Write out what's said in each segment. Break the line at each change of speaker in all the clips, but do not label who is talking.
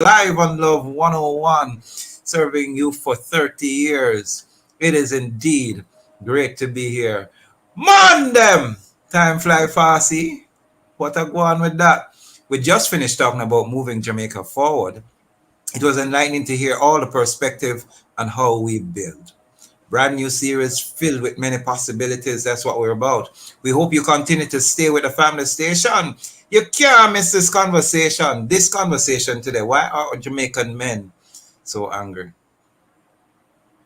live on Love 101, serving you for 30 years. It is indeed great to be here. Man them! Time fly fast, see? What a go on with that? We just finished talking about moving Jamaica forward. It was enlightening to hear all the perspective on how we build. Brand new series filled with many possibilities. That's what we're about. We hope you continue to stay with the family station. You can't miss this conversation. This conversation today. Why are Jamaican men so angry?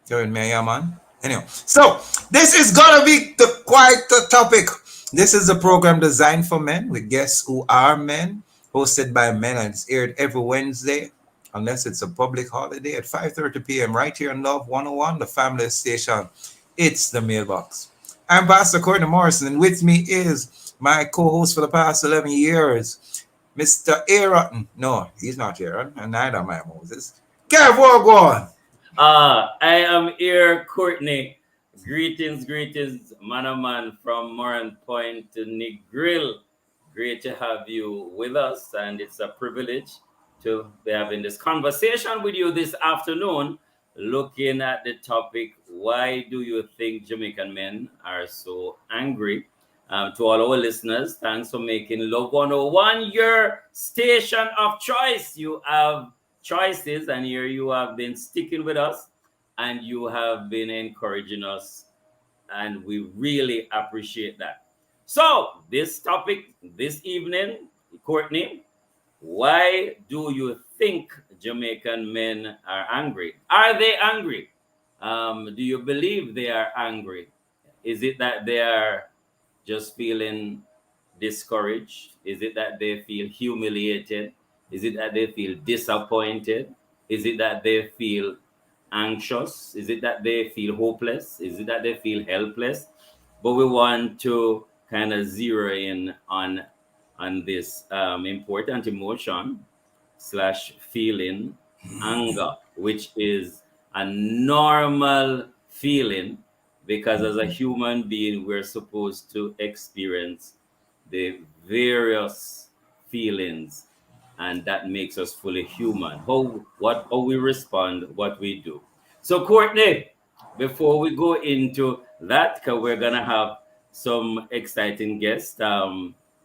You're in me, yeah, man. Anyway, so this is gonna be quite the topic. This is a program designed for men with guests who are men, hosted by men, and it's aired every Wednesday, unless it's a public holiday at 5:30 p.m. right here on Love 101, the family station. It's the mailbox. I'm Pastor Courtney Morrison, and with me is my co-host for the past 11 years, Mr. Aaron. No, he's not Aaron, and neither am I Moses. Kev, what going?
I am here, Courtney. Greetings, man oh man, from Moran Point to Nick Grill. Great to have you with us, and it's a privilege to be having this conversation with you this afternoon, looking at the topic, why do you think Jamaican men are so angry? To all our listeners, thanks for making Love 101 your station of choice. You have choices, and here you have been sticking with us and you have been encouraging us, and we really appreciate that. So, this topic this evening, Courtney, why do you think Jamaican men are angry? Are they angry? Do you believe they are angry? Is it that they are just feeling discouraged? Is it that they feel humiliated? Is it that they feel disappointed? Is it that they feel anxious? Is it that they feel hopeless? Is it that they feel helpless? But we want to kind of zero in on this important emotion slash feeling, anger, which is a normal feeling, because as a human being we're supposed to experience the various feelings, and that makes us fully human. How we respond, what we do. So Courtney, before we go into that, because we're gonna have some exciting guests,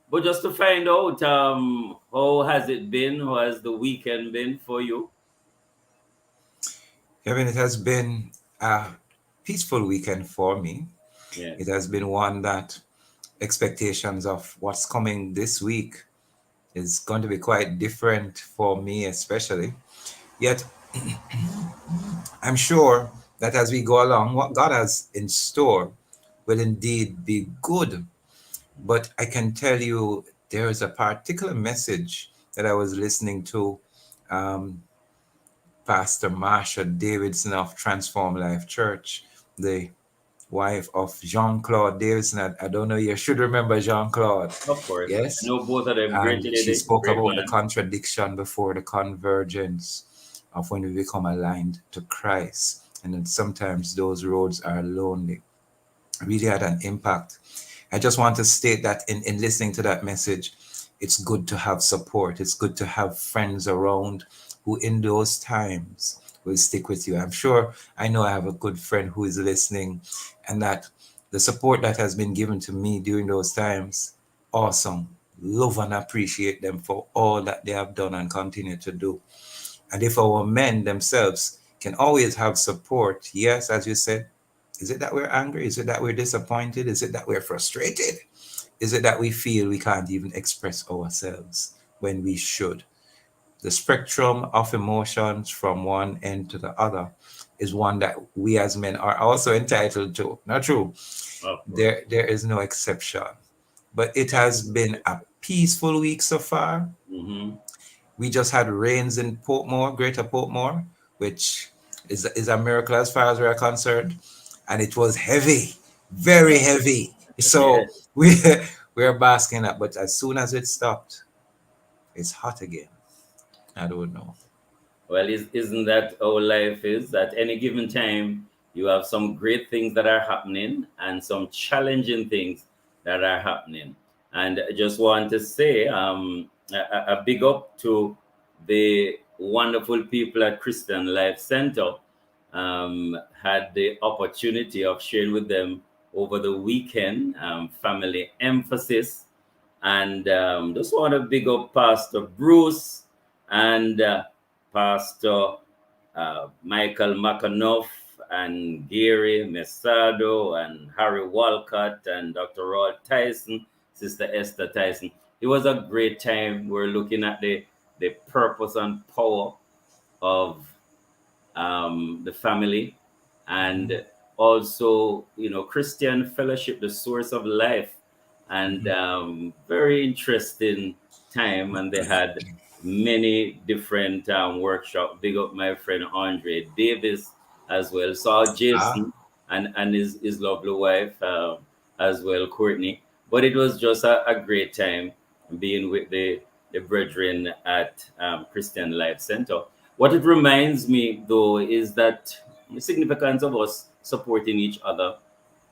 but just to find out, how has it been? How has the weekend been for you?
Kevin, it has been a peaceful weekend for me.
Yeah.
It has been one that expectations of what's coming this week is going to be quite different for me, especially. Yet, I'm sure that as we go along, what God has in store will indeed be good. But I can tell you, there is a particular message that I was listening to. Um, Pastor Marsha Davidson of Transform Life Church, the wife of Jean Claude Davidson. I don't know, you should remember Jean Claude.
Of course, I
Yes.
know both of them. Great
And she
lady,
spoke
great
about the
man.
contradiction before the convergence of when we become aligned to Christ. And then sometimes those roads are lonely. Really had an impact. I just want to state that in listening to that message, it's good to have support. It's good to have friends around who, in those times, will stick with you. I'm sure I know I have a good friend who is listening, and that the support that has been given to me during those times, awesome. Love and appreciate them for all that they have done and continue to do. And if our men themselves can always have support, yes, as you said, is it that we're angry? Is it that we're disappointed? Is it that we're frustrated? Is it that we feel we can't even express ourselves when we should? The spectrum of emotions from one end to the other is one that we as men are also entitled to. Not true.
Of course.
There is no exception. But it has been a peaceful week so far.
Mm-hmm.
We just had rains in Portmore, Greater Portmore, which is a miracle as far as we're concerned. And it was heavy, very heavy.
Yeah.
So we're basking up. But as soon as it stopped, it's hot again. I don't know.
Well, isn't that how life is? At any given time, you have some great things that are happening and some challenging things that are happening. And I just want to say a big up to the wonderful people at Christian Life Center. Had the opportunity of sharing with them over the weekend, family emphasis. And just want to big up Pastor Bruce and Pastor Michael McAnuff and Gary Mesado and Harry Walcott and Dr. Roy Tyson, Sister Esther Tyson. It was a great time. We're looking at the purpose and power of the family, and
Mhm.
also, Christian fellowship, the source of life, and
Mhm.
very interesting time. And they had many different workshops. Big up my friend Andre Davis as well. Saw
Ah,
Jason and his lovely wife as well, Courtney. But it was just a great time being with the brethren at Christian Life Center. What it reminds me, though, is that the significance of us supporting each other,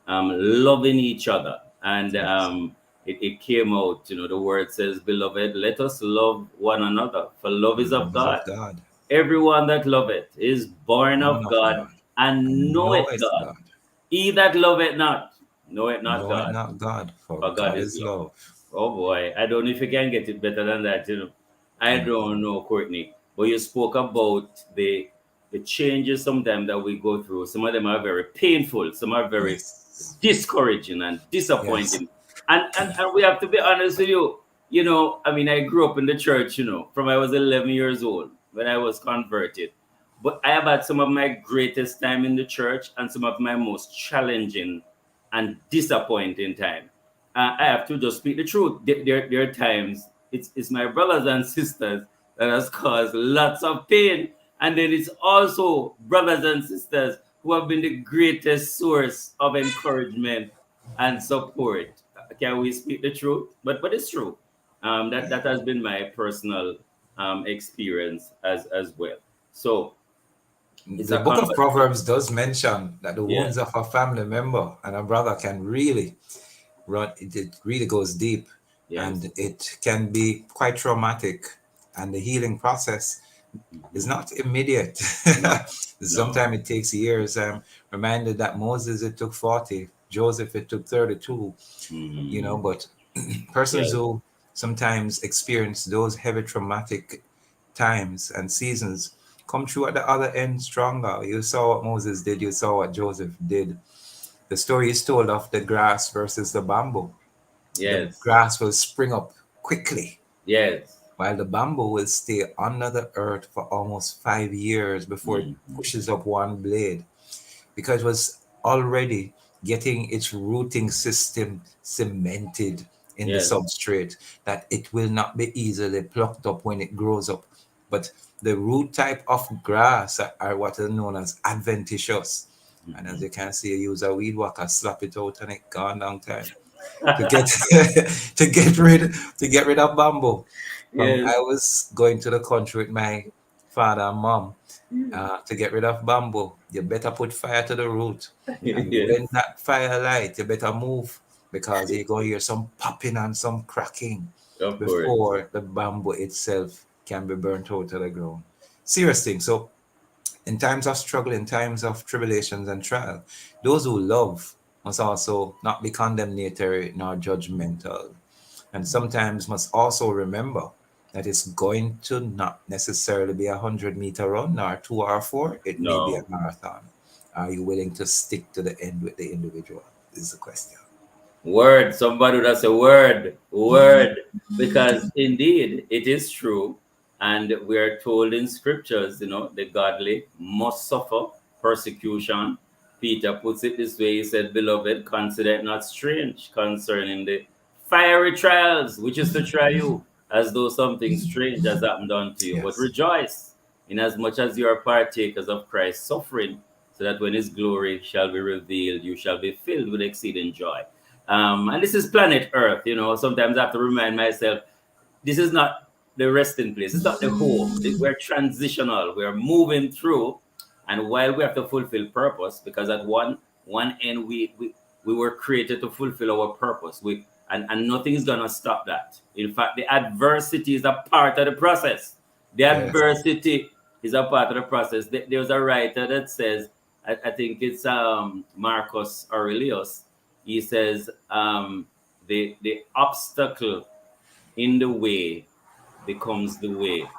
loving each other. And
yes.
it came out, the word says, "Beloved, let us love one another, for love is of
Love is
God.
of God.
Everyone that loveth is born
Born
of
of
God
God.
and
And know
knoweth
it's
God.
God.
He that loveth not, knoweth not
Know it
God,
not God, for
for God
God
is
is
love."
love.
Oh boy, I don't know if you can get it better than that. I
Mm.
don't know, Courtney. But you spoke about the changes sometimes that we go through. Some of them are very painful, some are very
Yes.
discouraging and
Yes.
disappointing. And we have to be honest with you. I mean, I grew up in the church, from I was 11 years old when I was converted. But I have had some of my greatest time in the church and some of my most challenging and disappointing time. I have to just speak the truth. There are times it's my brothers and sisters that has caused lots of pain, and then it's also brothers and sisters who have been the greatest source of encouragement and support. Can we speak the truth? But it's true. That has been my personal experience as well. So it's
The
a
book of
conversation.
Proverbs does mention that the wounds
Yes,
of a family member and a brother can really run, it really goes deep,
yes,
and it can be quite traumatic. And the healing process is
hmm,
not immediate.
no, no,
Sometimes it takes years. I'm reminded that Moses, it took 40, Joseph, it took 32,
hmm,
but persons
yes,
who sometimes experience those heavy traumatic times and seasons come through at the other end stronger. You saw what Moses did, you saw what Joseph did. The story is told of the grass versus the bamboo. The
yes,
grass will spring up quickly,
yes.
while the bamboo will stay under the earth for almost 5 years before it
Mhm.
pushes up one blade, because it was already getting its rooting system cemented in the
Yes.
substrate, that it will not be easily plucked up when it grows up. But the root type of grass are what are known as adventitious. And as
Mhm.
you can see, you use a weed whacker, slap it out, and it gone long time to get to get rid of bamboo.
Yes.
I was going to the country with my father and mom to get rid of bamboo. You better put fire to the root, and when
Yes.
that fire light, you better move, because you're going to hear some popping and some cracking
Of course.
before the bamboo itself can be burnt out of the ground. Serious thing. So in times of struggle, in times of tribulations and trial, those who love must also not be condemnatory nor judgmental, and sometimes must also remember that it's going to not necessarily be 100-meter run or 2 or 4. It may be a
No.
marathon. Are you willing to stick to the end with the individual? Is the question.
Word. Somebody that's a word. Word. Because indeed it is true. And we're told in scriptures, the godly must suffer persecution. Peter puts it this way. He said, "Beloved, consider it not strange concerning the fiery trials, which is to try you, as though something strange has happened unto you. But
Yes.
rejoice, inasmuch as you are partakers of Christ's suffering, so that when his glory shall be revealed, you shall be filled with exceeding joy." And this is planet Earth. Sometimes I have to remind myself, this is not the resting place. It's not the home. We're transitional. We're moving through, and while we have to fulfill purpose, because at one end we were created to fulfill our purpose. And nothing is gonna stop that. In fact, the adversity is a part of the process. The
Yes.
adversity is a part of the process. There was a writer that says, I think it's Marcus Aurelius. He says, the obstacle in the way becomes the way.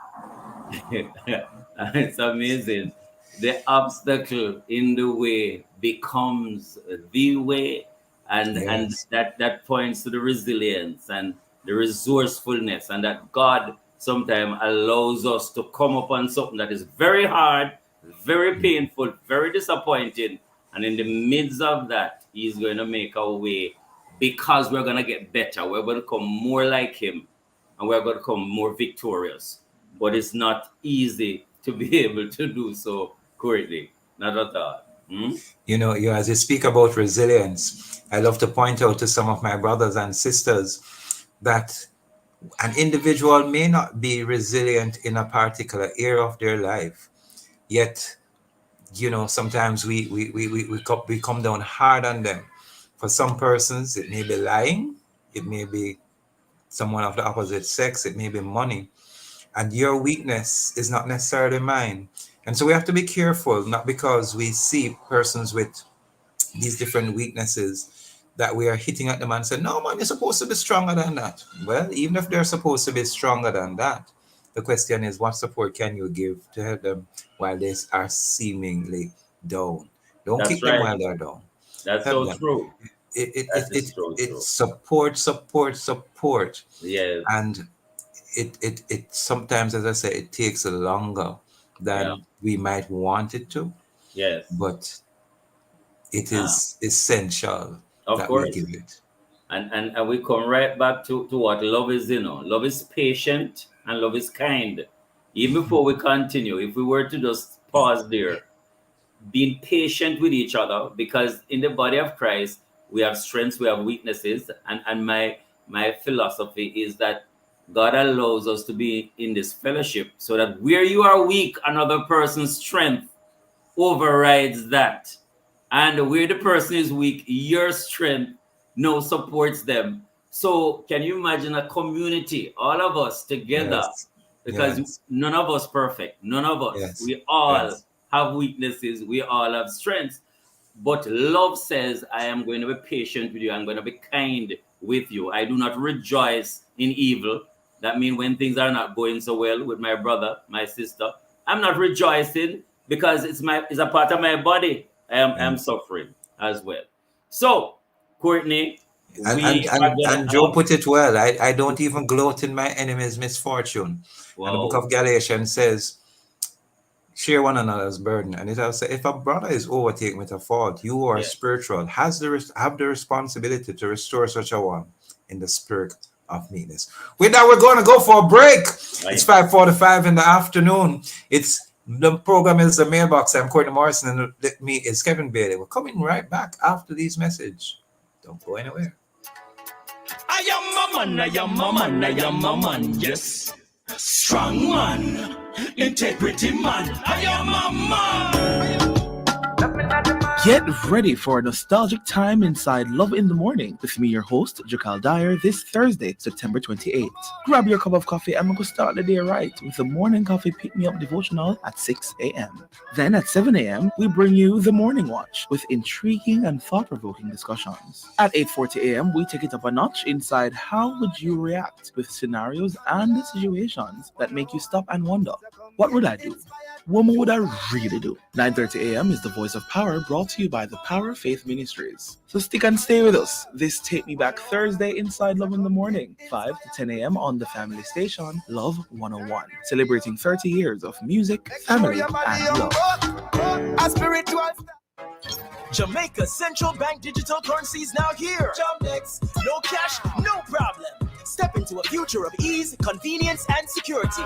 It's amazing. The obstacle in the way becomes the way, and
Yes.
that points to the resilience and the resourcefulness, and that God sometimes allows us to come upon something that is very hard, very painful, very disappointing, and in the midst of that, He's going to make a way because we're going to get better. We're going to come more like Him, and we're going to come more victorious. But it's not easy to be able to do so correctly. Not at all. Hmm?
As you speak about resilience, I love to point out to some of my brothers and sisters that an individual may not be resilient in a particular area of their life, yet, sometimes we come down hard on them. For some persons, it may be lying, it may be someone of the opposite sex, it may be money, and your weakness is not necessarily mine. And so we have to be careful, not because we see persons with these different weaknesses that we are hitting at them and say, no, man, you're supposed to be stronger than that. Well, even if they're supposed to be stronger than that, the question is, what support can you give to help them while they are seemingly down? Don't
That's
kick them
right.
while they're down.
That's
Help
so
them.
true.
It, it,
That
it,
is so
it
true.
support, support, support.
Yes.
And it sometimes, as I say, it takes longer
Yeah.
than we might want it to,
Yes.
but it
Ah,
is essential
of
that we give
course.
it.
And we come right back to what love is, Love is patient and love is kind. Even before we continue, if we were to just pause there, being patient with each other, because in the body of Christ we have strengths, we have weaknesses, and my philosophy is that God allows us to be in this fellowship so that where you are weak, another person's strength overrides that, and where the person is weak, your strength now supports them. So can you imagine a community, all of us together,
Yes,
because
yes,
none of us perfect, none of us,
yes,
we all
yes,
have weaknesses, we all have strengths, but love says, I am going to be patient with you, I'm going to be kind with you, I do not rejoice in evil. That means when things are not going so well with my brother, my sister, I'm not rejoicing, because it's a part of my body. I'm
yes.
suffering as well. So, Courtney,
And
we
and
are
and,
gonna
and Joe
have,
put it well. I don't even gloat in my enemy's misfortune. And the book
wow,
of Galatians says, share one another's burden. And it also, if a brother is overtaken with a fault, you who are
yeah,
spiritual have the responsibility to restore such a one in the spirit of meekness. With that, we're going to go for a break. It's
right.
5:45 in the afternoon. It's the program is the mailbox. I'm Courtney Morrison, and with me is Kevin Bailey. We're coming right back after these messages. Don't go anywhere.
I am a man, I am a man, I am a man, yes. Strong man, integrity man, I am a man. Get ready for a nostalgic time inside Love in the Morning with me, your host, Jakal Dyer, this Thursday, September 28th. Grab your cup of coffee and we'll start the day right with the Morning Coffee Pick Me Up devotional at 6 a.m. Then at 7 a.m., we bring you the Morning Watch with intriguing and thought-provoking discussions. At 8:40 a.m., we take it up a notch inside How Would You React with scenarios and situations that make you stop and wonder, what would I do? What would I really do? 9:30 a.m. is the Voice of Power brought to you by the Power of Faith Ministries. So stick and stay with us. This Take Me Back Thursday inside Love in the Morning, 5 to 10 a.m. on the family station, Love 101. Celebrating 30 years of music, family, and love. Jamaica Central Bank digital currency is now here. Jamdex, no cash, no problem. Step into a future of ease, convenience, and security.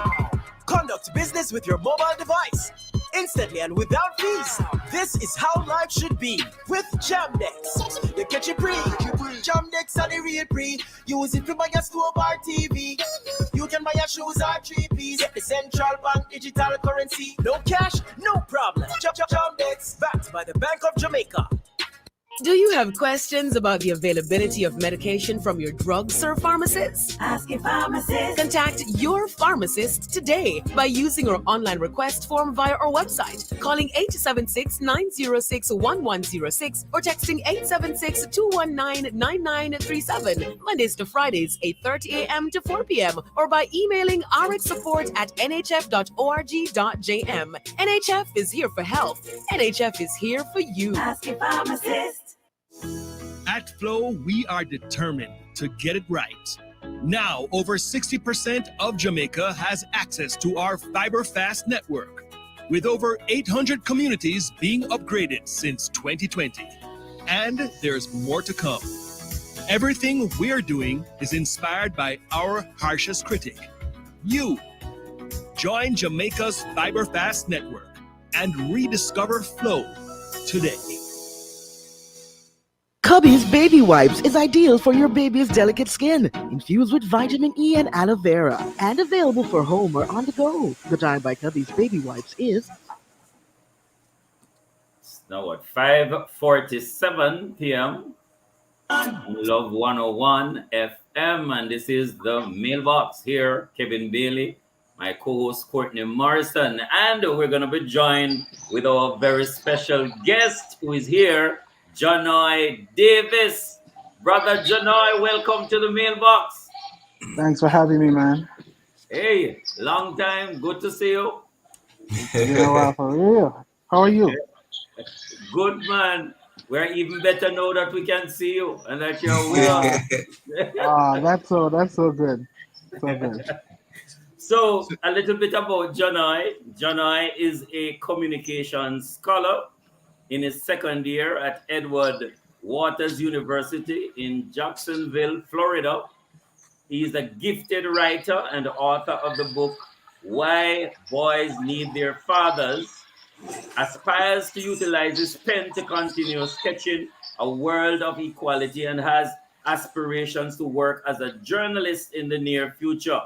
Conduct business with your mobile device instantly and without fees. This is how life should be with Jamdex. You catch it free. Jamdex are the real free. Use it to buy a store bar TV. You can buy your shoes or 3 piece. Get the central bank digital currency. No cash, no problem. Jamdex, backed by the Bank of Jamaica.
Do you have questions about the availability of medication from your drugstore pharmacist?
Ask your pharmacist.
Contact your pharmacist today by using our online request form via our website, calling 876-906-1106 or texting 876-219-9937, Mondays to Fridays, 8:30 a.m. to 4 p.m., or by emailing rxsupport@nhf.org.jm. NHF is here for health. NHF is here for you.
Ask your pharmacist.
At Flow, we are determined to get it right. Now, over 60% of Jamaica has access to our fiber fast network, with over 800 communities being upgraded since 2020. And there's more to come. Everything we're doing is inspired by our harshest critic, you. Join Jamaica's fiber fast network and rediscover Flow today.
Cubby's Baby Wipes is ideal for your baby's delicate skin, infused with vitamin E and aloe vera, and available for home or on the go. The time by Cubby's Baby Wipes is
Now at 5:47 p.m. Love 101 FM, and this is the mailbox here. Kevin Bailey, my co-host Courtney Morrison, and we're gonna be joined with our very special guest who is here, Janoy Davis. Brother Janoy, welcome to the mailbox.
Thanks for having me, man.
Hey, long time, good to see you.
It's been a while for real. How are you?
Good, man. We're even better now that we can see you and that you're with us.
That's so good. So good.
So, a little bit about Janoy. Janoy is a communications scholar in his second year at Edward Waters University in Jacksonville, Florida. He is a gifted writer and author of the book Why Boys Need Their Fathers, aspires to utilize his pen to continue sketching a world of equality, and has aspirations to work as a journalist in the near future.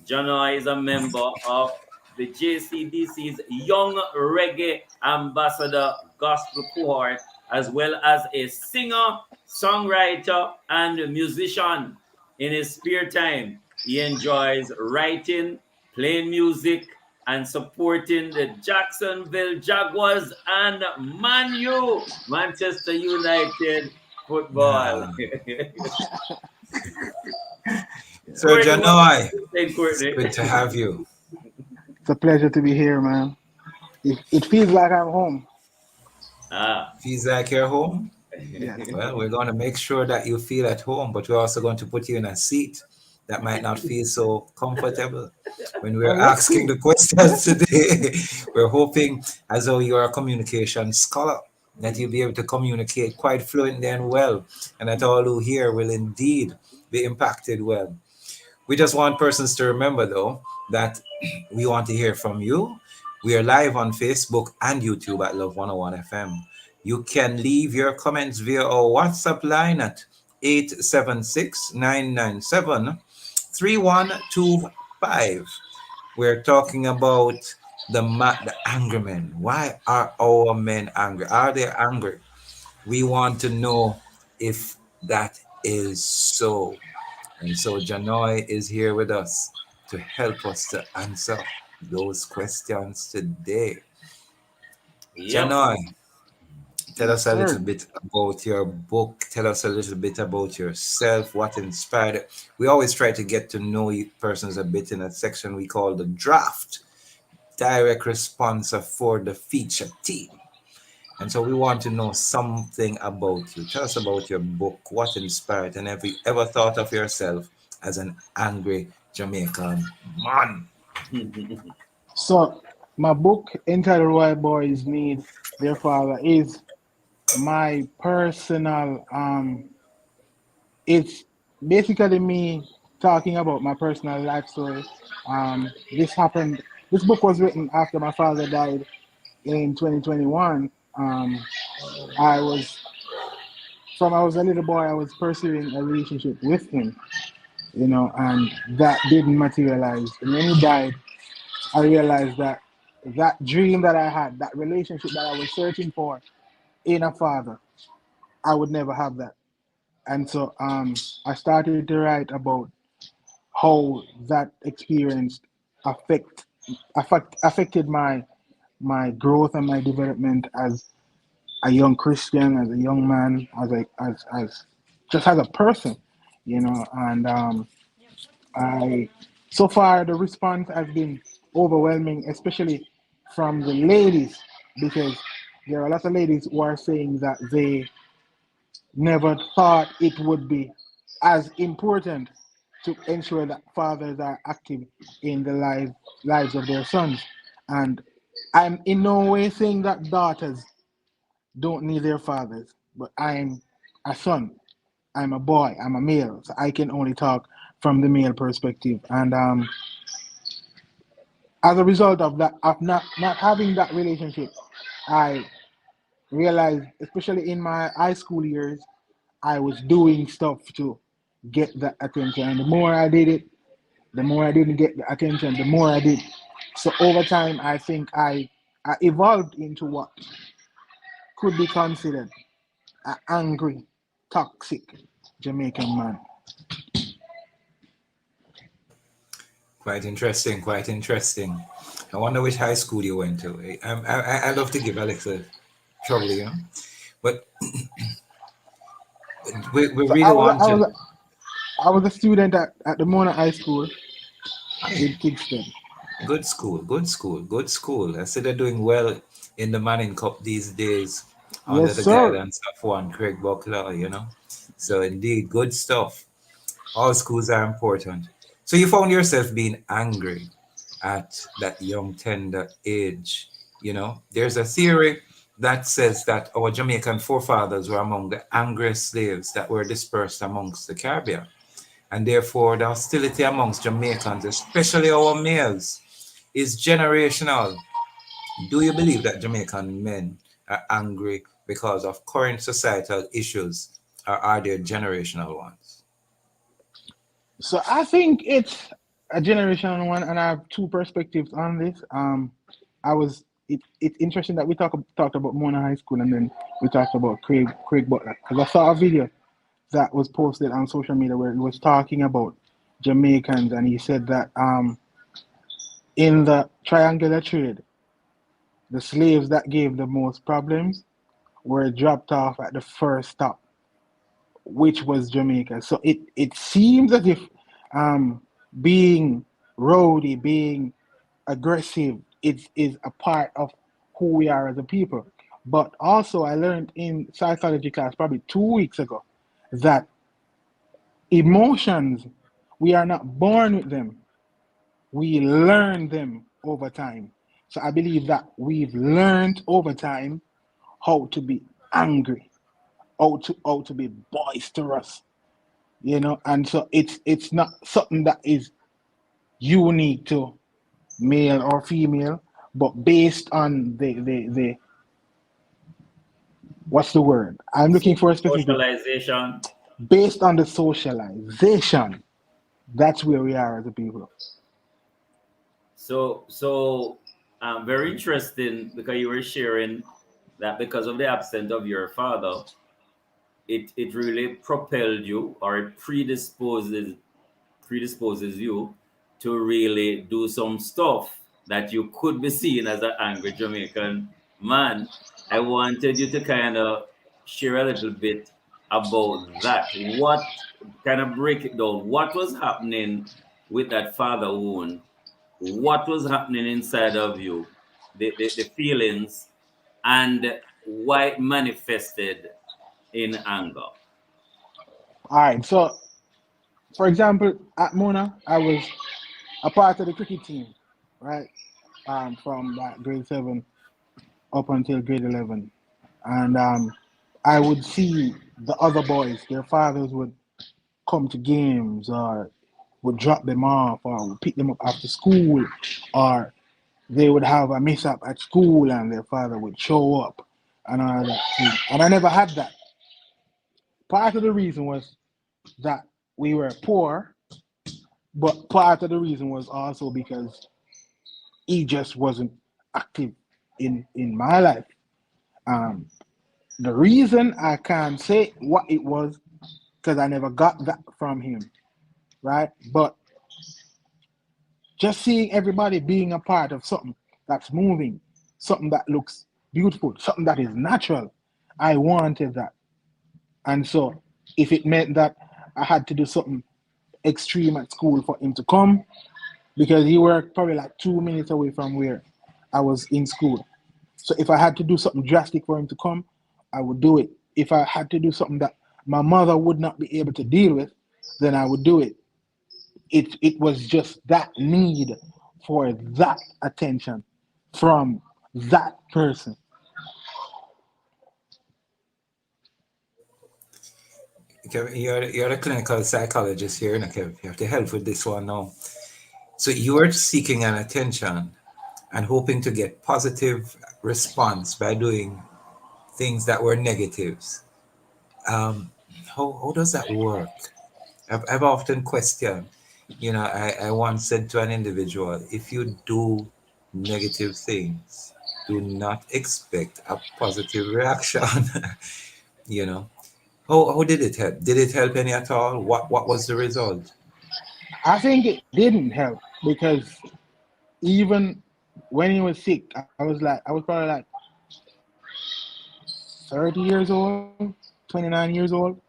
Janoy is a member of the JCDC's Young Reggae Ambassador Gospel Cohort, as well as a singer, songwriter, and musician. In his spare time, he enjoys writing, playing music, and supporting the Jacksonville Jaguars and Man U, Manchester United football.
So, Janoy, it's good to have you.
It's a pleasure to be here, man. It feels like I'm home.
Feels like you're home?
Yes.
Well, we're going to make sure that you feel at home, but we're also going to put you in a seat that might not feel so comfortable when we're asking the questions today. We're hoping, as though you're a communication scholar, that you'll be able to communicate quite fluently and well, and that all who hear will indeed be impacted well. We just want persons to remember, though, that we want to hear from you. We are live on Facebook and YouTube at Love 101 FM. You can leave your comments via our WhatsApp line at 876-997-3125. We're talking about the angry men. Why are our men angry? Are they angry? We want to know if that is so. And so Janoy is here with us to help us to answer those questions today.
Yep.
Janoy, tell us a little bit about your book. Tell us a little bit about yourself, what inspired it. We always try to get to know persons a bit in a section we call the draft, direct response for the feature team. And so we want to know something about you. Tell us about your book, what inspired, and have you ever thought of yourself as an angry Jamaican man?
So, my book entitled Why Boys Need Their Father is my personal, it's basically me talking about my personal life story. This book was written after my father died in 2021. I was a little boy, I was pursuing a relationship with him, and that didn't materialize. And when he died, I realized that dream that I had, that relationship that I was searching for in a father, I would never have that. And so I started to write about how that experience affect, affected my growth and my development as a young Christian, as a young man, as just as a person, you know. And I so far the response has been overwhelming, especially from the ladies, because there are a lot of ladies who are saying that they never thought it would be as important to ensure that fathers are active in the lives of their sons. And I'm in no way saying that daughters don't need their fathers, but I'm a son, I'm a boy, I'm a male, so I can only talk from the male perspective. And as a result of that, of not having that relationship, I realized, especially in my high school years, I was doing stuff to get that attention. And the more I did it, the more I didn't get the attention, the more I did. So over time, I think I evolved into what could be considered an angry, toxic Jamaican man.
Quite interesting, quite interesting. I wonder which high school you went to. I love to give Alex a trouble, you know, but we
So
really want to.
I was a student at the Mona High School
Hey,
in Kingston.
good school, good school, good school. I see they're doing well in the Manning Cup these days under
Yes,
the
sir.
guidance of one Craig Buckler, you know. So indeed, good stuff. All schools are important. So you found yourself being angry at that young, tender age. You know, there's a theory that says that our Jamaican forefathers were among the angriest slaves that were dispersed amongst the Caribbean. And therefore, the hostility amongst Jamaicans, especially our males, is generational. Do you believe that Jamaican men are angry because of current societal issues, or are they generational ones?
So I think it's a generational one, and I have two perspectives on this. I was it's interesting that we talked about Mona High School, and then we talked about Craig Butler, because I saw a video that was posted on social media where he was talking about Jamaicans, and he said that in the triangular trade, the slaves that gave the most problems were dropped off at the first stop, which was Jamaica. So it seems as if um, being rowdy, being aggressive, is a part of who we are as a people. But also, I learned in psychology class probably 2 weeks ago that emotions, we are not born with them, we learn them over time. So I believe that we've learned over time how to be angry, how to be boisterous, you know. And so it's not something that is unique to male or female, but based on the what's the word I'm looking for, a specific,
Socialization.
based on the socialization. That's where we are as a people.
So very interesting because you were sharing that because of the absence of your father, it really propelled you or it predisposes you to really do some stuff that you could be seen as an angry Jamaican man. I wanted you to kind of share a little bit about that. What kind of break it down? What was happening with that father wound? What was happening inside of you? The feelings and why it manifested in anger.
All right, so for example, at Mona, I was a part of the cricket team, right? From like grade 7 up until grade 11. And I would see the other boys, their fathers would come to games, or would drop them off, or would pick them up after school, or they would have a mishap at school and their father would show up and all that thing. And I never had that. Part of the reason was that we were poor, but part of the reason was also because he just wasn't active in my life. Um, The reason I can't say what it was because I never got that from him, right? But just seeing everybody being a part of something that's moving, something that looks beautiful, something that is natural, I wanted that. And so if it meant that I had to do something extreme at school for him to come, because he worked probably like 2 minutes away from where I was in school. So if I had to do something drastic for him to come, I would do it. If I had to do something that my mother would not be able to deal with, then I would do it. It was just that need for that attention from that person.
Kevin, you're the clinical psychologist here, and Kevin, you have to help with this one now. So you are seeking an attention and hoping to get positive response by doing things that were negatives. Um, how does that work? I've often questioned, I once said to an individual, if you do negative things, do not expect a positive reaction. you know, how did it help? Did it help any at all? What was the result?
I think it didn't help because even when he was sick, I was probably like 30 years old, 29 years old,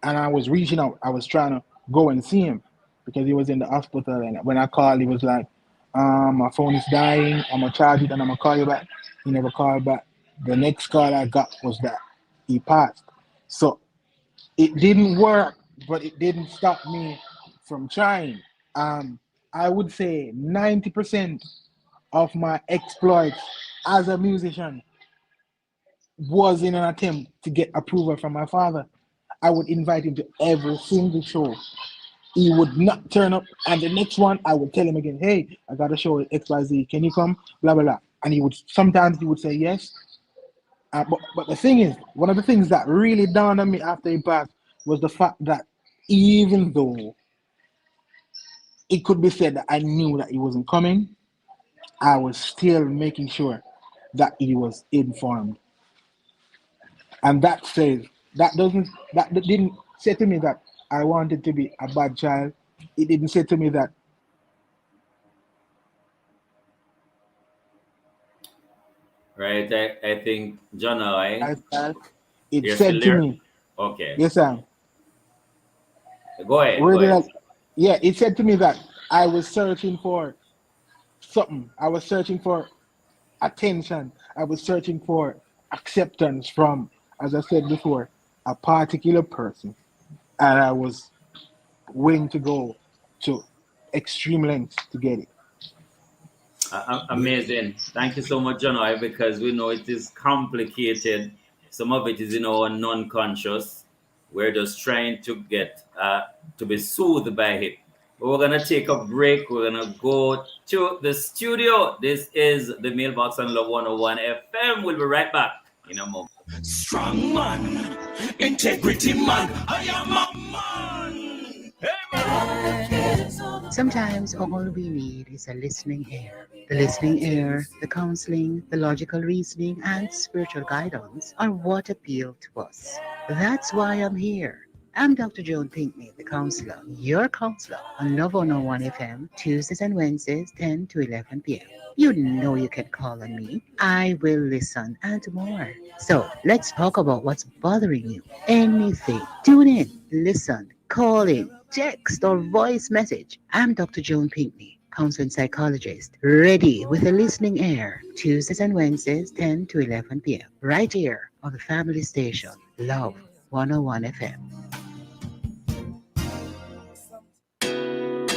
and I was reaching out. I was trying to go and see him because he was in the hospital. And when I called, he was like, my phone is dying. I'm going to charge it and I'm going to call you back. He never called back. The next call I got was that he passed. So it didn't work, but it didn't stop me from trying. I would say 90% of my exploits as a musician was in an attempt to get approval from my father. I would invite him to every single show. He would not turn up, and the next one I would tell him again, "Hey, I got a show at XYZ. Can you come?" Blah blah blah. And he would say yes. But the thing is, one of the things that really dawned on me after he passed was the fact that even though it could be said that I knew that he wasn't coming, I was still making sure that he was informed. And that didn't say to me that I wanted to be a bad child. It didn't say to me that
Right. I think John, I
lifestyle. It
you're still
said to
there.
me,
Okay.
yes, sir.
Go ahead.
Where
Go
did
ahead.
I? Yeah, it said to me that I was searching for something. I was searching for attention. I was searching for acceptance from, as I said before, a particular person, and I was willing to go to extreme lengths to get it.
Amazing. Thank you so much, John, because we know it is complicated. Some of it is in our non-conscious. We're just trying to get to be soothed by it. But we're gonna take a break. We're gonna go to the studio. This is the Mailbox on Love 101 FM. We'll be right back in a moment.
Strong man, integrity man, I am a man. Hey man.
Sometimes all we need is a listening ear. The listening ear, the counseling, the logical reasoning, and spiritual guidance are what appeal to us. That's why I'm here. I'm Dr. Joan Pinkney, the counselor, your counselor on Love 101 FM, Tuesdays and Wednesdays, 10 to 11 p.m. You know you can call on me. I will listen and more. So let's talk about what's bothering you. Anything. Tune in, listen, call in, text or voice message. I'm Dr. Joan Pinkney, counseling psychologist, ready with a listening ear. Tuesdays and Wednesdays, 10 to 11 p.m. Right here on the family station, Love 101 FM.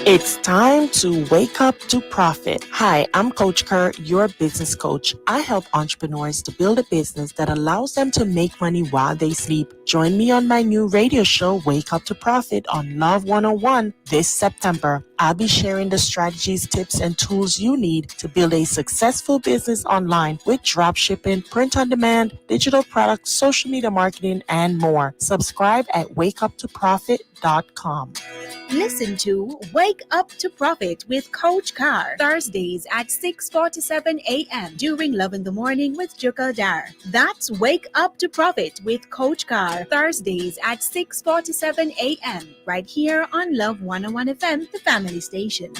It's time to wake up to profit. Hi, I'm Coach Kerr, your business coach. I help entrepreneurs to build a business that allows them to make money while they sleep. Join me on my new radio show, Wake Up to Profit, on Love 101 this September. I'll be sharing the strategies, tips, and tools you need to build a successful business online with dropshipping, print on demand, digital products, social media marketing, and more. Subscribe at wakeuptoprofit.com.
Listen to Wake Up to Profit with Coach Carr, Thursdays at 6:47 a.m. during Love in the Morning with Jukal Dar. That's Wake Up to Profit with Coach Carr, Thursdays at 6:47 a.m. right here on Love 101 FM, the family station.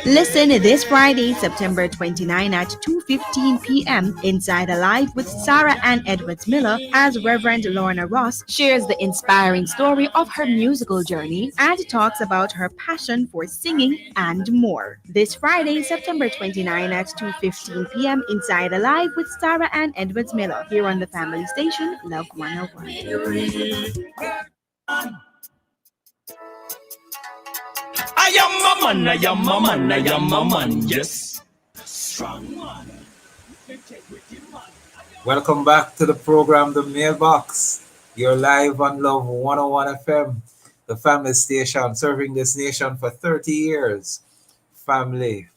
Listen this Friday, September 29 at 2:15 p.m. Inside Alive with Sarah Ann Edwards Miller as Reverend Lorna Ross shares the inspiring story of her musical journey and talks about her passion for singing and more. This Friday, September 29 at 2:15 p.m. Inside Alive with Sarah Ann Edwards Miller here on the family station, Love 101.
I am a man, I am a man, I am a man, yes. Strong man. Integrity man.
Welcome back to the program, The Mailbox. You're live on Love 101 FM, the family station serving this nation for 30 years. Family,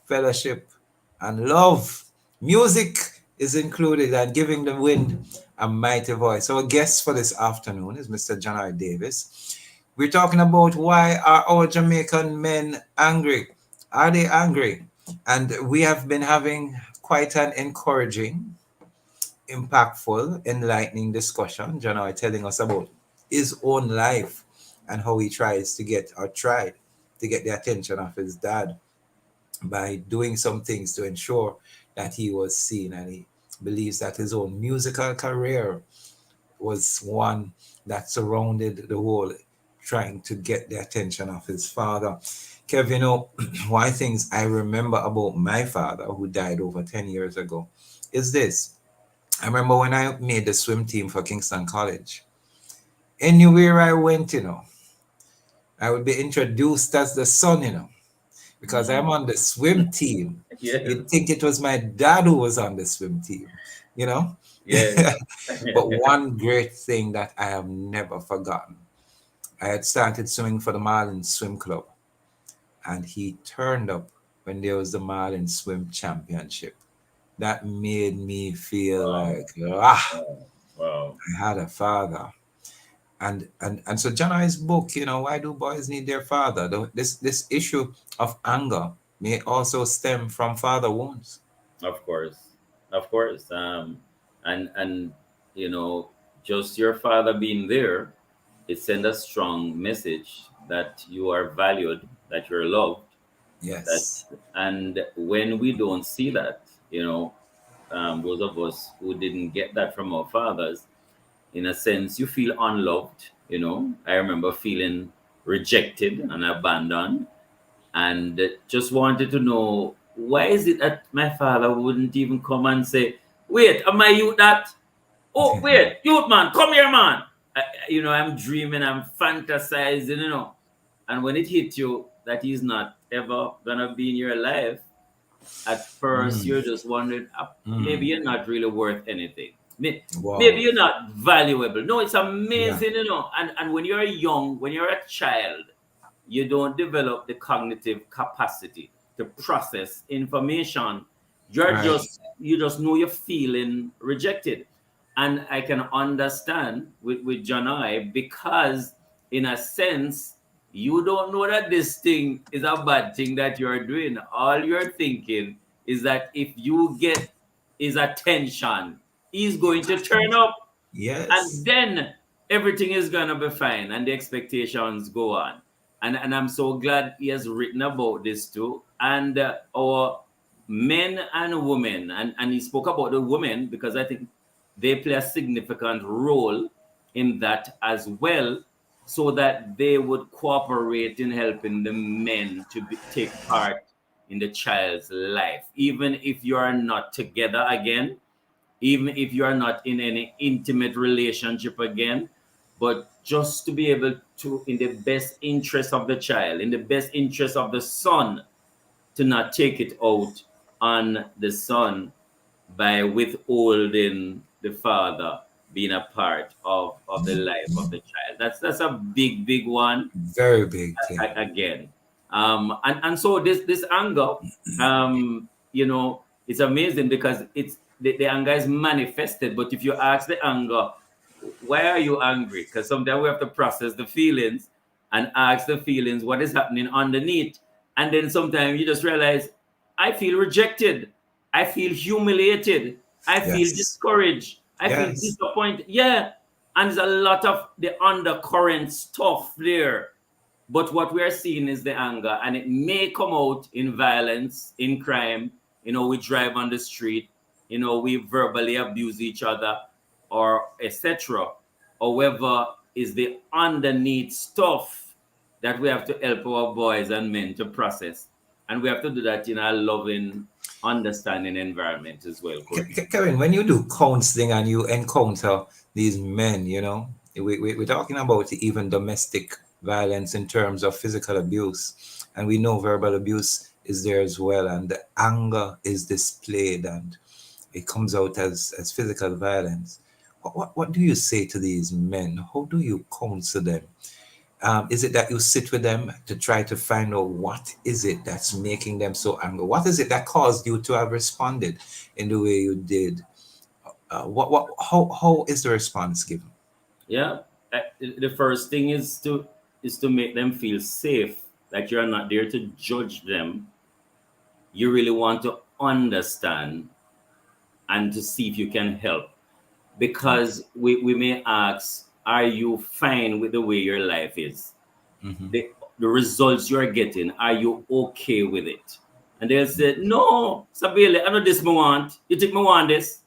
fellowship, and love. Music is included and giving the wind a mighty voice. Our guest for this afternoon is Mr. John R. Davis. We're talking about why are our Jamaican men angry? Are they angry? And we have been having quite an encouraging, impactful, enlightening discussion. John R. telling us about his own life and how he tries to get, or tried to get the attention of his dad by doing some things to ensure that he was seen, and he believes that his own musical career was one that surrounded the whole trying to get the attention of his father. Kevin, you know, one of the things I remember about my father, who died over 10 years ago, is this. I remember when I made the swim team for Kingston College. Anywhere I went, you know, I would be introduced as the son, you know, because I'm on the swim team.
Yes.
You'd think it was my dad who was on the swim team, you know?
Yes.
But one great thing that I have never forgotten, I had started swimming for the Marlins Swim Club, and he turned up when there was the Marlins Swim Championship. That made me feel like,
Wow.
I had a father. And so John I's book, you know, why do boys need their father? This issue of anger may also stem from father wounds.
Of course. Of course. And you know, just your father being there, it sends a strong message that you are valued, that you're loved. That
Yes.
and when we don't see that, you know, those of us who didn't get that from our fathers, in a sense, you feel unloved. You know, I remember feeling rejected and abandoned, and just wanted to know why is it that my father wouldn't even come and say, "Wait, am I you that? Oh, wait, youth man, come here, man." You know, I'm dreaming, I'm fantasizing, you know, and when it hits you that he's not ever gonna be in your life, at first you're just wondering, maybe you're not really worth anything. Maybe
Wow.
you're not valuable. No, it's
Yeah.
amazing, you know. And when you're young, when you're a child, you don't develop the cognitive capacity to process information.
Right.
You just know you're feeling rejected. And I can understand with John I, because in a sense, you don't know that this thing is a bad thing that you're doing. All you're thinking is that if you get his attention, he's going to turn up, and
Yes.
then everything is gonna be fine, and the expectations go on. And I'm so glad he has written about this too. And our men and women, and he spoke about the women because I think they play a significant role in that as well, so that they would cooperate in helping the men to take part in the child's life, even if you are not together again, even if you are not in any intimate relationship again, but just to be able to, in the best interest of the child, in the best interest of the son, to not take it out on the son by withholding the father being a part of the life of the child. That's a big one
Very big thing.
again. And so this anger, it's amazing because the anger is manifested. But if you ask the anger, why are you angry? Because sometimes we have to process the feelings and ask the feelings what is happening underneath. And then sometimes you just realize, I feel rejected. I feel humiliated. I feel
Yes.
discouraged. I feel
Yes.
disappointed. Yeah. And there's a lot of the undercurrent stuff there. But what we are seeing is the anger, and it may come out in violence, in crime. We drive on the street, we verbally abuse each other, or etc. However, is the underneath stuff that we have to help our boys and men to process. And we have to do that in a loving, understanding environment as well, Courtney.
Kevin, when you do counseling and you encounter these men, we're talking about even domestic violence in terms of physical abuse, and we know verbal abuse is there as well, and the anger is displayed and it comes out as physical violence. What do you say to these men? How do you counsel them? Is it that you sit with them to try to find out what is it that's making them so angry? What is it that caused you to have responded in the way you did? How is the response given?
Yeah. The first thing is to make them feel safe, that you're not there to judge them. You really want to understand and to see if you can help. Because we may ask, are you fine with the way your life is?
Mm-hmm.
The results you're getting, are you okay with it? And they'll say, no, Sabile, I know this me want. You think me want this?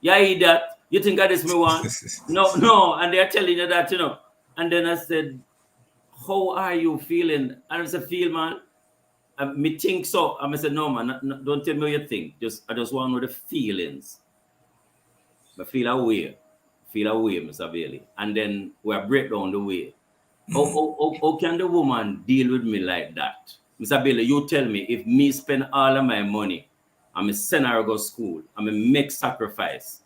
Yeah, I eat that. You think I this me want? No, no. And they're telling you that. And then I said, how are you feeling? And I said, feel, man. Me think so. And I said, no, man, don't tell me what you think. I just want to know the feelings. I feel away, Mr. Bailey. And then we break down the way. How can the woman deal with me like that? Mr. Bailey, you tell me, if me spend all of my money, I'm a send her go school, I'm a make sacrifice,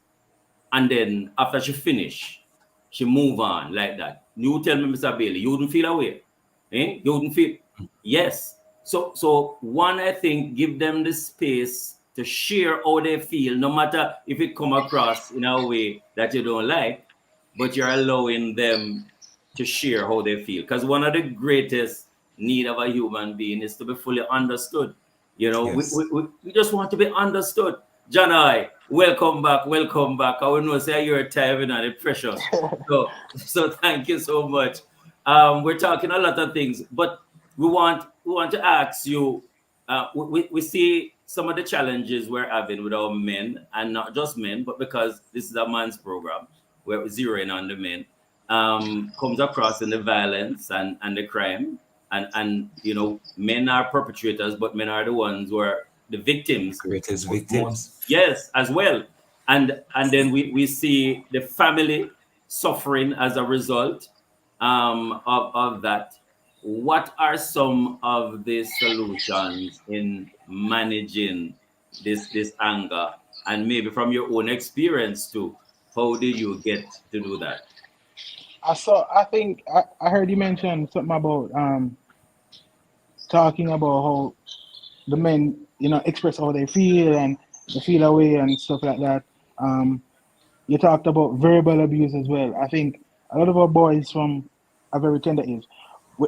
and then after she finish, she move on like that. You tell me, Mr. Bailey, you wouldn't feel away. You wouldn't feel. Yes. So one, I think, give them the space to share how they feel, no matter if it come across in a way that you don't like, but you're allowing them to share how they feel. Because one of the greatest need of a human being is to be fully understood.
Yes.
We just want to be understood. John, welcome back, welcome back. I will know say you're tired and it's precious. So thank you so much. We're talking a lot of things, but we want to ask you. We see some of the challenges we're having with our men, and not just men, but because this is a man's program, we're zeroing on the men. Comes across in the violence and the crime, and men are perpetrators, but men are the ones who are the victims
Greatest
most.
victims.
Yes, as well. And then we see the family suffering as a result of that. What are some of the solutions in managing this anger, and maybe from your own experience too? How did you get to do that?
I think I heard you mention something about talking about how the men, express how they feel and they feel away and stuff like that. Um, you talked about verbal abuse as well. I think a lot of our boys from a very tender age, we,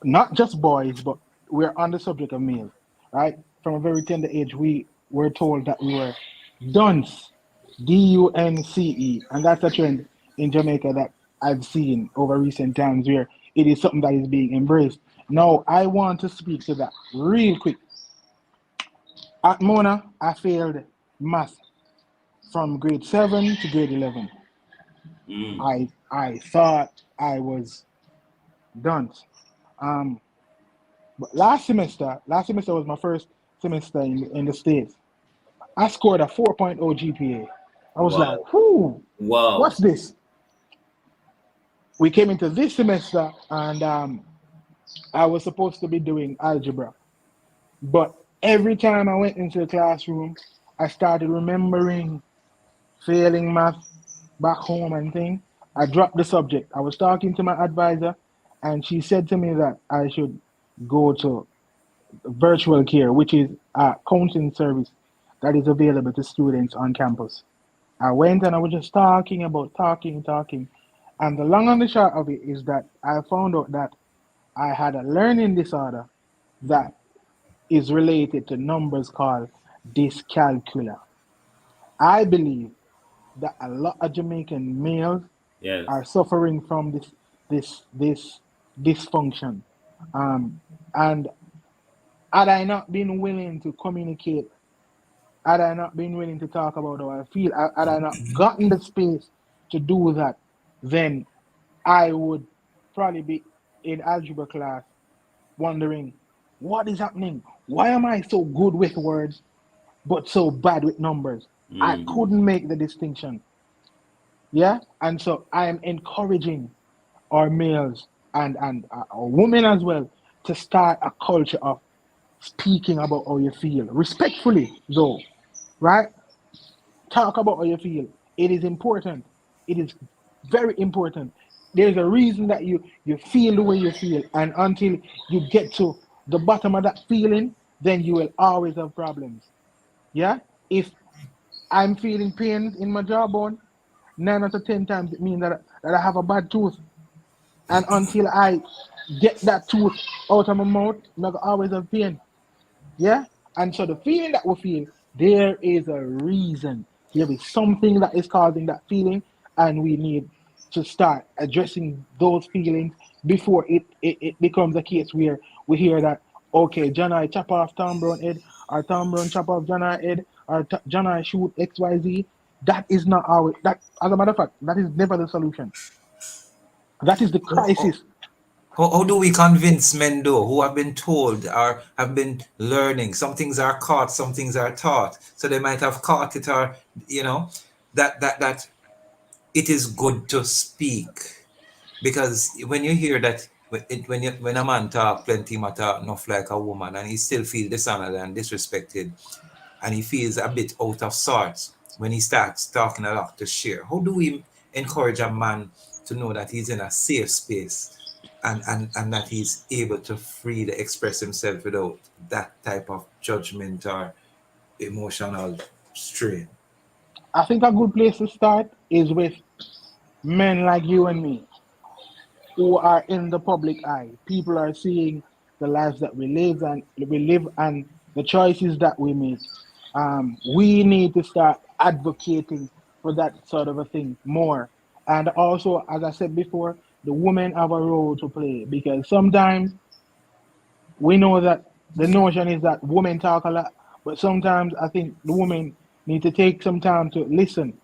not just boys, but we're on the subject of male, right? From a very tender age, we were told that we were dunce, DUNCE, and that's a trend in Jamaica that I've seen over recent times where it is something that is being embraced. Now, I want to speak to that real quick. At Mona, I failed math from grade 7 to grade 11.
Mm.
I thought I was done. Um, but last semester was my first semester in the States. I scored a 4.0 GPA. I was like,
Wow.
whoo,
Wow.
what's this? We came into this semester and I was supposed to be doing algebra. But every time I went into the classroom, I started remembering failing math back home and thing, I dropped the subject. I was talking to my advisor, and she said to me that I should go to virtual care, which is a counseling service that is available to students on campus. I went and I was just talking about talking. And the long and the short of it is that I found out that I had a learning disorder that is related to numbers called dyscalculia. I believe that a lot of Jamaican males
Yes.
are suffering from this dysfunction. And had I not been willing to communicate, had I not been willing to talk about how I feel, had I not gotten the space to do that, then I would probably be in algebra class wondering what is happening. Why am I so good with words but so bad with numbers? I couldn't make the distinction. Yeah, and so I am encouraging our males and our women as well to start a culture of speaking about how you feel respectfully, though, right? Talk about how you feel. It is important. It is very important. There's a reason that you feel the way you feel, and until you get to the bottom of that feeling, then you will always have problems. Yeah, if I'm feeling pain in my jawbone, 9 out of 10 times it means that I have a bad tooth. And until I get that tooth out of my mouth, I'm gonna always have pain. Yeah? And so the feeling that we feel, there is a reason. There is something that is causing that feeling, and we need to start addressing those feelings before it becomes a case where we hear that, okay, John I chop off Tom Brown head, or Tom Brown chop off John I head, or John I shoot XYZ. That is not our, that, as a matter of fact, that is never the solution. That is the crisis.
How do we convince men though who have been told or have been learning? Some things are caught, some things are taught. So they might have caught it, or that it is good to speak. Because when you hear that, when a man talk plenty more talk enough like a woman, and he still feel dishonored and disrespected, and he feels a bit out of sorts when he starts talking a lot to share. How do we encourage a man to know that he's in a safe space, and that he's able to freely express himself without that type of judgment or emotional strain?
I think a good place to start is with men like you and me who are in the public eye. People are seeing the lives that we live and the choices that we make. We need to start advocating for that sort of a thing more. And also, as I said before, the women have a role to play, because sometimes we know that the notion is that women talk a lot, but sometimes I think the women need to take some time to listen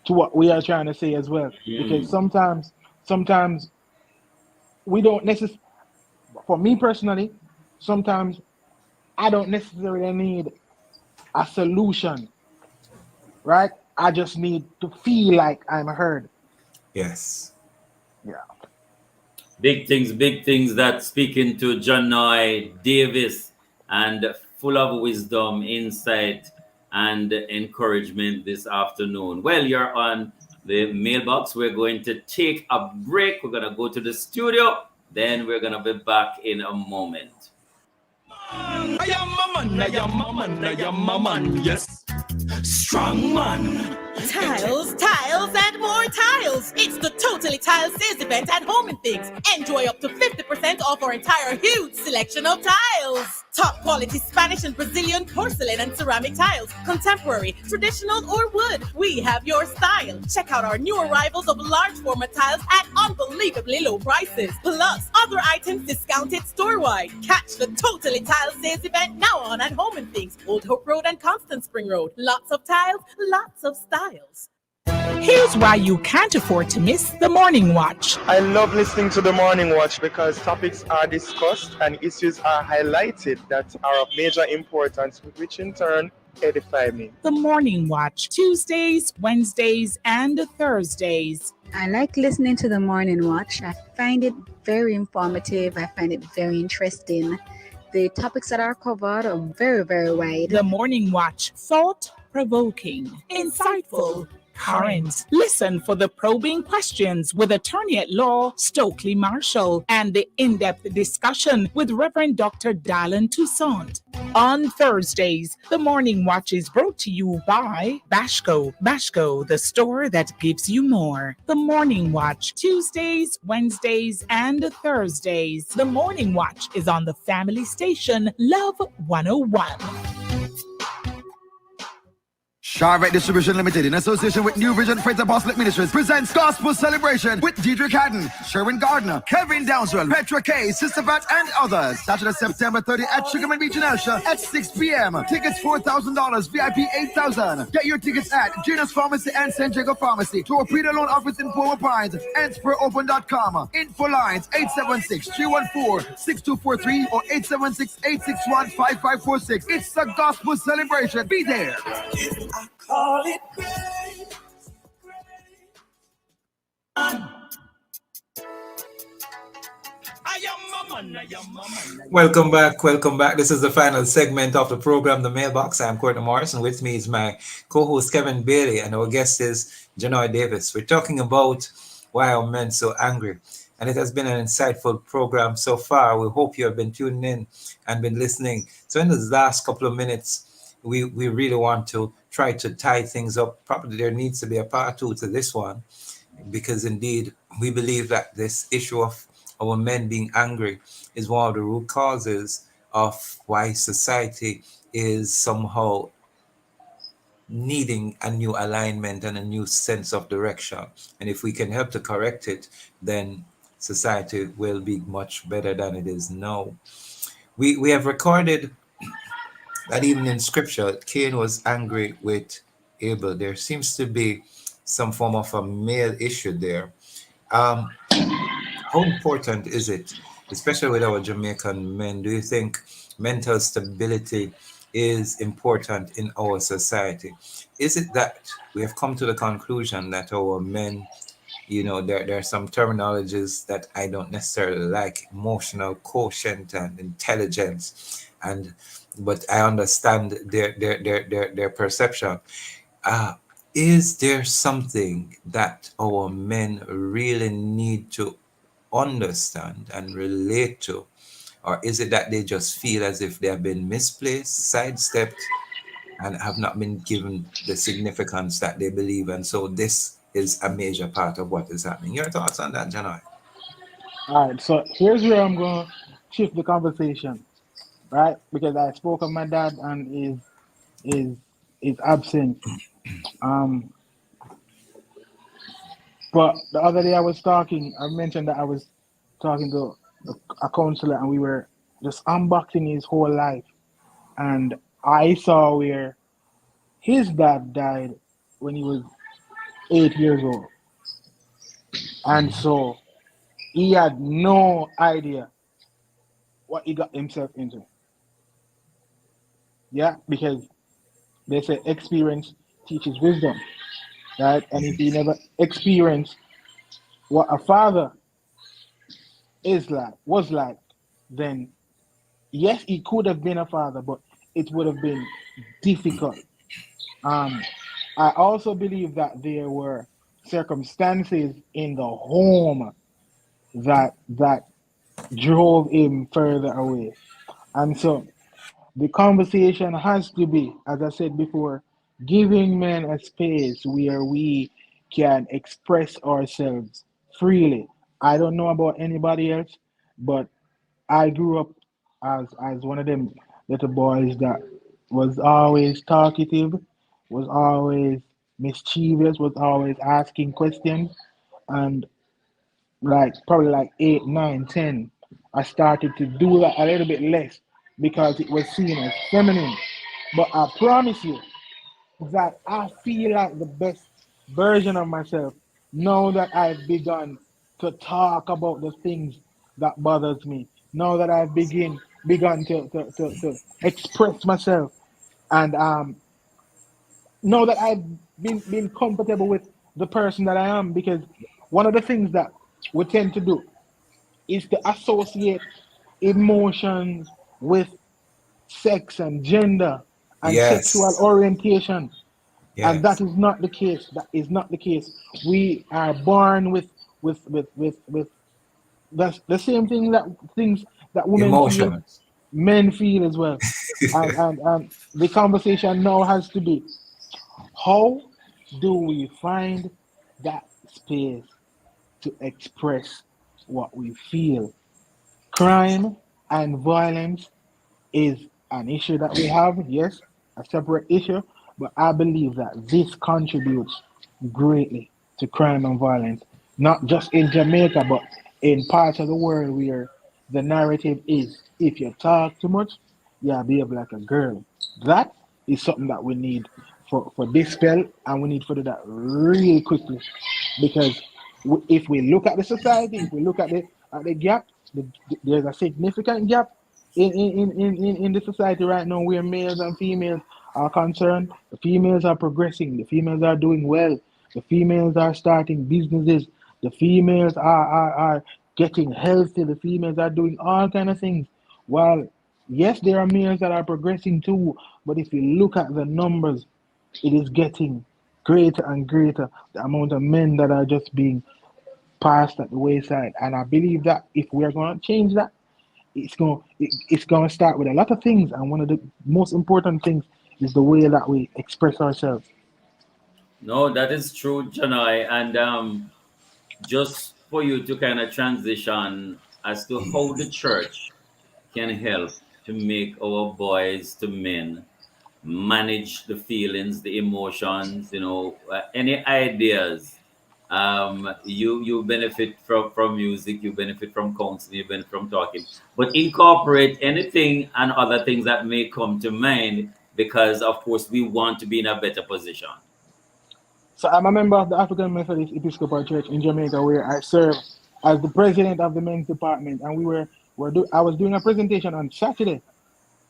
to what we are trying to say as well, because sometimes we don't necessarily, for me personally, sometimes I don't necessarily need a solution, right? I just need to feel like I'm heard.
Yes.
Yeah.
Big things that speaking to John Noy Davis, and full of wisdom, insight, and encouragement this afternoon. Well, you're on the mailbox. We're going to take a break. We're going to go to the studio. Then we're going to be back in a moment.
I am a man, I am a man, I am a man, yes. Strong man.
Tiles, and more tiles. It's the Totally Tiles sales event at Home and Things. Enjoy up to 50% off our entire huge selection of tiles. Top quality Spanish and Brazilian porcelain and ceramic tiles. Contemporary, traditional, or wood. We have your style. Check out our new arrivals of large format tiles at unbelievably low prices. Plus, other items discounted store-wide. Catch the Totally Tiles sales event now on at Home and Things. Old Hope Road and Constant Spring Road. Lots of tiles, lots of styles.
Here's why you can't afford to miss the Morning Watch.
I love listening to the Morning Watch because topics are discussed and issues are highlighted that are of major importance, which in turn edify me.
The Morning Watch, Tuesdays, Wednesdays, and Thursdays.
I like listening to the Morning Watch. I find it very informative. I find it very interesting. The topics that are covered are very, very wide.
The Morning Watch, thought-provoking, insightful,
currents. Listen for the probing questions with attorney at law Stokely Marshall and the in-depth discussion with Reverend Dr. Dylan Toussaint. On Thursdays, the Morning Watch is brought to you by Bashco. Bashco, the store that gives you more. The Morning Watch, Tuesdays, Wednesdays, and Thursdays. The Morning Watch is on the family station Love 101.
Charvet Distribution Limited, in association with New Vision Faith Apostolic Ministries, presents Gospel Celebration with Deidre Haddon, Sherwin Gardner, Kevin Downswell, Petra Kay, Sister Pat, and others. Saturday, September 30 at Sugarman Beach in Elsha at 6 p.m. Tickets $4,000, VIP $8,000. Get your tickets at Genus Pharmacy and San Diego Pharmacy, to a pre-loan office in Port Pines, and SpurOpen.com. Info lines 876-314-6243 or 876-861-5546. It's the Gospel Celebration. Be there.
Call it great.
Welcome back. Welcome back. This is the final segment of the program, The Mailbox. I'm Courtney Morris, and with me is my co-host Kevin Bailey, and our guest is Janoy Davis. We're talking about why are men so angry, and it has been an insightful program so far. We hope you have been tuning in and been listening. So in the last couple of minutes, we really want to try to tie things up. Probably there needs to be a part two to this one, because indeed we believe that this issue of our men being angry is one of the root causes of why society is somehow needing a new alignment and a new sense of direction. And if we can help to correct it, then society will be much better than it is now. We have recorded that even in scripture, Cain was angry with Abel. There seems to be some form of a male issue there. How important is it, especially with our Jamaican men? Do you think mental stability is important in our society? Is it that we have come to the conclusion that our men, there are some terminologies that I don't necessarily like, emotional quotient and intelligence, but I understand their perception. Is there something that our men really need to understand and relate to? Or is it that they just feel as if they have been misplaced, sidestepped, and have not been given the significance that they believe? And so this is a major part of what is happening. Your thoughts on that, Janoy?
All right, so here's where I'm going to shift the conversation, right? Because I spoke of my dad and is absent. But the other day I mentioned that I was talking to a counselor, and we were just unboxing his whole life. And I saw where his dad died when he was 8 years old. And so he had no idea what he got himself into. Yeah, because they say experience teaches wisdom, right? And if he never experienced what a father was like, then yes, he could have been a father, but it would have been difficult. I also believe that there were circumstances in the home that drove him further away. And so the conversation has to be, as I said before, giving men a space where we can express ourselves freely. I don't know about anybody else, but I grew up as one of them little boys that was always talkative, was always mischievous, was always asking questions. And probably like 8, 9, 10, I started to do that a little bit less because it was seen as feminine. But I promise you that I feel like the best version of myself now that I've begun to talk about the things that bothers me. Now that I've begun to express myself, and now that I've been comfortable with the person that I am, because one of the things that we tend to do is to associate emotions with sex and gender and sexual
Yes.
orientation. And that
Yes.
is not the case. That is not the case. We are born with the same things that women feel,
Emotions.
men feel as well. And the conversation now has to be, how do we find that space to express what we feel? Crime and violence is an issue that we have, yes, a separate issue, but I believe that this contributes greatly to crime and violence, not just in Jamaica, but in parts of the world where the narrative is, if you talk too much, you behave like a girl. That is something that we need for this spell, and we need to do that really quickly, because if we look at the society, if we look at the gap, there's a significant gap in the society right now where males and females are concerned. The females are progressing, the females are doing well, the females are starting businesses, the females are getting healthy, the females are doing all kind of things. While yes, there are males that are progressing too, but if you look at the numbers, it is getting greater and greater, the amount of men that are just being passed at the wayside. And I believe that if we're going to change that, it's going to start with a lot of things, and one of the most important things is the way that we express ourselves.
No, that is true, Janai. And just for you to kind of transition as to how the church can help to make our boys to men manage the feelings, the emotions, any ideas. You benefit from music, you benefit from counseling, you benefit from talking, but incorporate anything and other things that may come to mind, because of course we want to be in a better position.
So I'm a member of the African Methodist Episcopal Church in Jamaica, where I serve as the president of the men's department, and I was doing a presentation on Saturday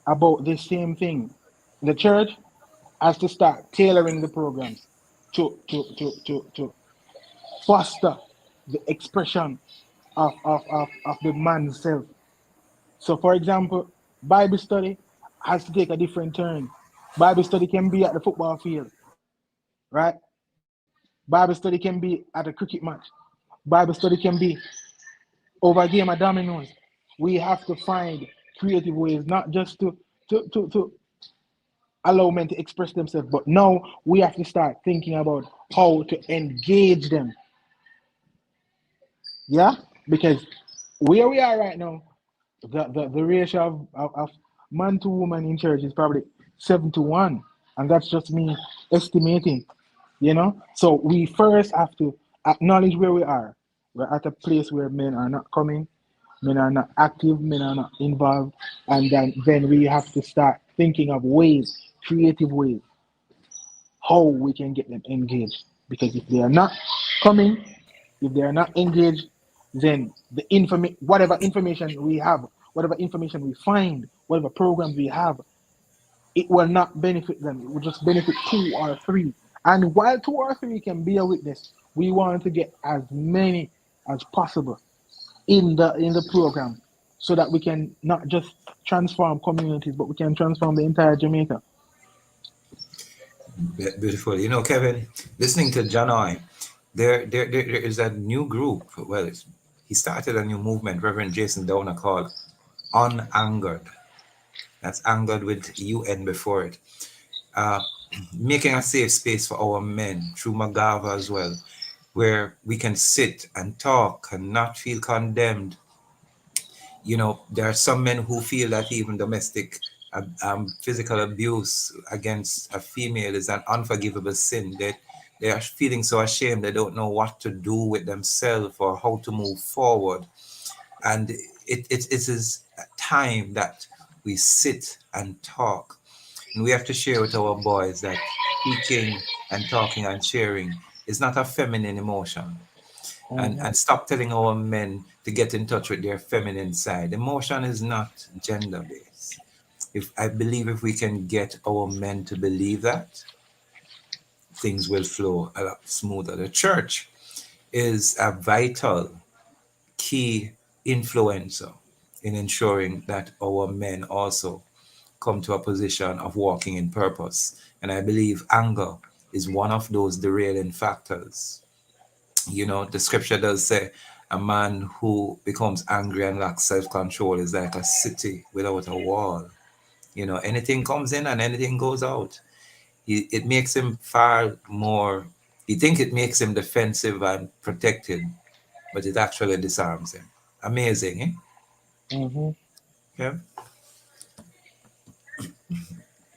about this same thing. The church has to start tailoring the programs to foster the expression of the man's self. So, for example, Bible study has to take a different turn. Bible study can be at the football field, right? Bible study can be at a cricket match. Bible study can be over a game of dominoes. We have to find creative ways, not just to allow men to express themselves, but now we have to start thinking about how to engage them. Yeah? Because where we are right now, the ratio of man to woman in church is probably 7 to 1. And that's just me estimating, So we first have to acknowledge where we are. We're at a place where men are not coming, men are not active, men are not involved. And then we have to start thinking of ways, creative ways, how we can get them engaged. Because if they are not coming, if they are not engaged, then whatever information we have, whatever information we find, whatever programs we have, it will not benefit them. It will just benefit 2 or 3. And while 2 or 3 can be a witness, we want to get as many as possible in the program, so that we can not just transform communities, but we can transform the entire Jamaica.
Beautiful. Kevin, listening to Janoi, there is a new group. Well, he started a new movement, Reverend Jason Downer, called Unangered. That's angered with UN before it. Uh, Making a safe space for our men through Magava as well, where we can sit and talk and not feel condemned. There are some men who feel that even domestic physical abuse against a female is an unforgivable sin. They are feeling so ashamed they don't know what to do with themselves or how to move forward. And it is a time that we sit and talk. And we have to share with our boys that speaking and talking and sharing is not a feminine emotion. And stop telling our men to get in touch with their feminine side. Emotion is not gender based. If we can get our men to believe that, things will flow a lot smoother. The church is a vital key influencer in ensuring that our men also come to a position of walking in purpose. And I believe anger is one of those derailing factors. The scripture does say a man who becomes angry and lacks self-control is like a city without a wall. Anything comes in and anything goes out. It makes him far more, you think it makes him defensive and protected, but it actually disarms him. Amazing, eh?
Mm-hmm.
Yeah.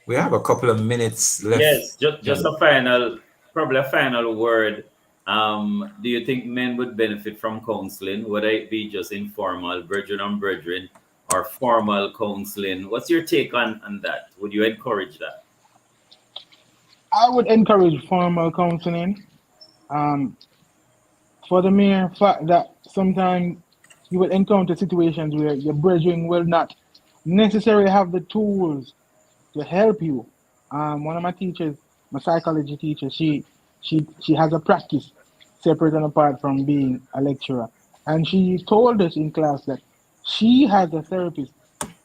We have a couple of minutes left,
Yes, just
John.
a final, probably a final word. Do you think men would benefit from counseling, whether it be just informal, brethren on brethren, or formal counseling? What's your take on that? Would you encourage that?
I would encourage formal counseling. Um, for the mere fact that sometimes you will encounter situations where your brethren will not necessarily have the tools to help you. One of my teachers, my psychology teacher, she has a practice separate and apart from being a lecturer, and she told us in class that she has a therapist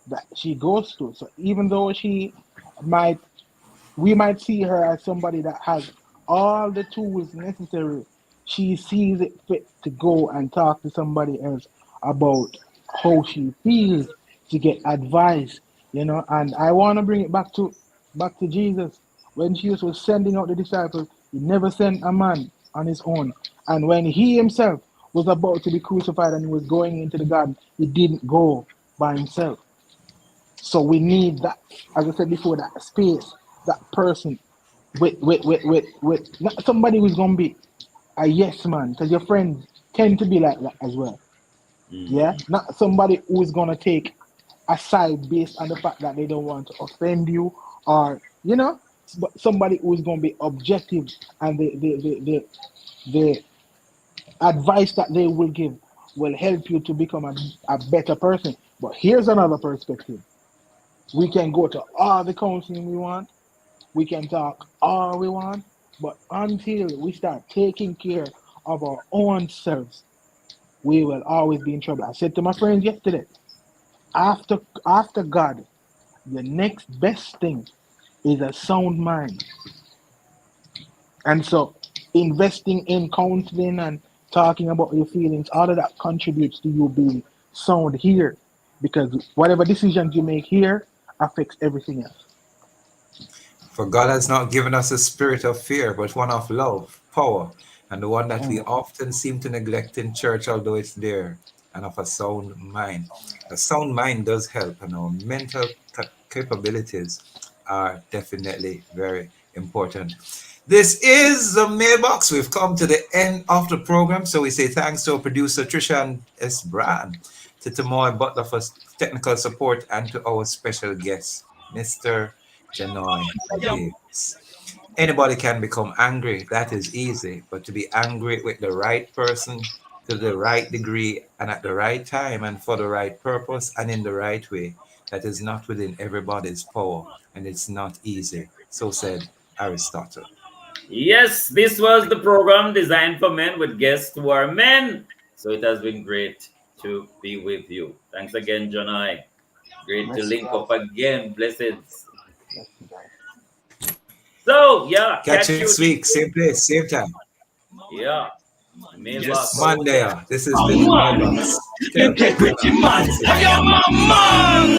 that she goes to. So even though might we might see her as somebody that has all the tools necessary. She sees it fit to go and talk to somebody else about how she feels to get advice, And I want to bring it back to Jesus. When Jesus was sending out the disciples, he never sent a man on his own. And when he himself was about to be crucified and he was going into the garden, he didn't go by himself. So we need that, as I said before, that space, that person with not somebody who's gonna be a yes man, because your friends tend to be like that as well. Yeah, not somebody who's gonna take a side based on the fact that they don't want to offend you, or but somebody who's gonna be objective, and the advice that they will give will help you to become a better person. But here's another perspective. We can go to all the counseling we want. We can talk all we want. But until we start taking care of our own selves, we will always be in trouble. I said to my friends yesterday, after God, the next best thing is a sound mind. And so investing in counseling and talking about your feelings, all of that contributes to you being sound here. Because whatever decisions you make here affects everything else.
For God has not given us a spirit of fear, but one of love, power, and the one that we often seem to neglect in church, although it's there, and of a sound mind. A sound mind does help, and our mental capabilities are definitely very important. This is the mailbox. We've come to the end of the program, so we say thanks to our producer Trisha and S. Brand, to Tamoy Butler for technical support, and to our special guest, Mr. Janoy Davis. Anybody can become angry. That is easy. But to be angry with the right person, to the right degree, and at the right time, and for the right purpose, and in the right way, that is not within everybody's power, and it's not easy. So said Aristotle.
Yes, this was the program designed for men with guests who are men. So it has been great to be with you. Thanks again, John I. Great to
Bless you
link
guys.
up again. Blessings.
Bless you guys.
So, yeah,
Catch you
catch you.
next week, same place, same time.
Yeah,
Yes.
mailbox out
Monday.
there.
This has been the
Someone,
mailbox. Tell
integrity man,
Blessings.
I am a man.